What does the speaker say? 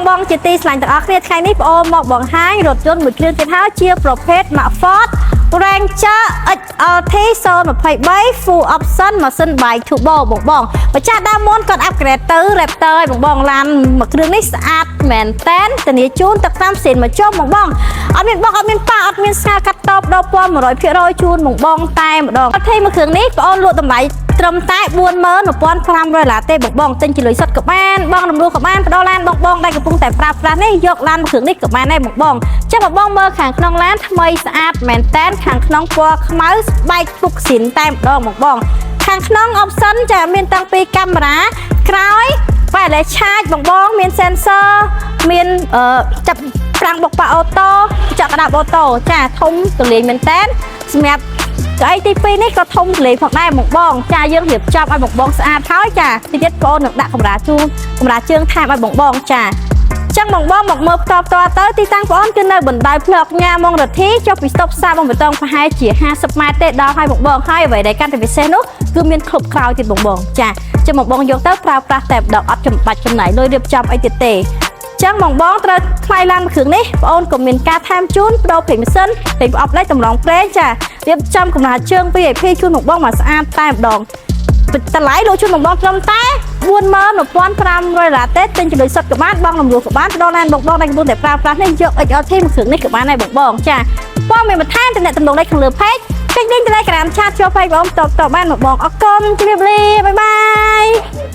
បងជាទីស្លាញ់ទាំងអស់គ្នាថ្ងៃនេះបងអូនមកបង្ហាញរថយន្តមួយគ្រឿងទៀតហើយជាប្រភេទ Ford Ranger XLT 023 Full Option ម៉ាស៊ីន by Turbo បងម្ចាស់ដើមមុនគាត់ upgrade ទៅ Raptor ឲ្យបងឡានមួយគ្រឿងនេះស្អាតមែនតែនធានាជូនទឹកតាមសេនមកជុំបងអត់មានបងអត់មានប៉ាអត់មានស្ងាកាត់តបដល់ពណ៌ 100% ជូនបងតែម្ដងអត់ថេមួយគ្រឿងនេះបងអូនលក់តម្លៃត្រឹមតែ $41,500 ឡាទេបងទិញជាលុយសុទ្ធក៏បានបងរំលោះក៏បានផ្ដោឡានបងដែលកំពុងតែប្រើប្រាស់នេះយកឡានមួយគ្រឿងនេះក៏បានដែរបងចាំបងមើលខាងក្នុងឡានថ្មីស្អាតមែនតែនខាងក្នុងពណ៌ខ្មៅស្បែកពុកស៊ីនតែម្ដងបងខាងក្នុង option ចាមានតាំងពីកាមេរ៉ាក្រោយ wireless charge បងមាន sensor មានចាប់ប្រាំងបុកប៉ាអូតូចក្រដាបអូតូចាធំទូលាយមែនតែនសម្រាប់កៅអីទី2នេះក៏ធំទូលាយផងដែរបងចាយើងរៀបចំឲ្យបងស្អាតហើយចាទីទៀតបងនឹងដាក់កម្រាលជូនកម្រាលជើងថែមឲ្យបងចាចឹងបងមកមើលផ្ទាល់ទៅទីតាំងបងគឺនៅបណ្ដោយផ្លូវញ៉ាម៉ងរទ្ធីចុះពីស្តុបផ្សារបបតងប្រហែលជា50ម៉ែត្រទេដល់ឲ្យបងហើយអ្វីដែលកាន់តែពិសេសនោះគឺមានក្លុបក្រោយទៀតបងចាចឹងបងយកទៅប្រើប្រាស់តែម្ដងអត់ចំបាច់ចំណាយលុយរៀបចំអីទៀតទេចឹងបងត្រូវថ្លៃឡានមួយគ្រឿងនេះបងអូនក៏មានការថែមជូនបដូរភ្លេងម៉ាស៊ីនភ្លេងប្រអប់លេខតម្រង់ប្រេងចារៀបចំកម្រាលជើង VIP ជូនបងមកស្អាតតែម្ដងតម្លៃលោកជូនបងត្រឹមតែ $41,500 ឡាទេទិញជាមួយសុទ្ធក៏បានបងរំលោះក៏បានផ្ដល់ឡានបងដែលកំពុងតែប្រើប្រាស់នេះយក XLT មួយគ្រឿងនេះក៏បានដែរបងចាបងមានបន្ថែមតំណតំណងលេខខាងលើ page ចុច link Telegram ឆាតចូល page បងតបបានបងអរគុណជម្រាបលាបាយបាយ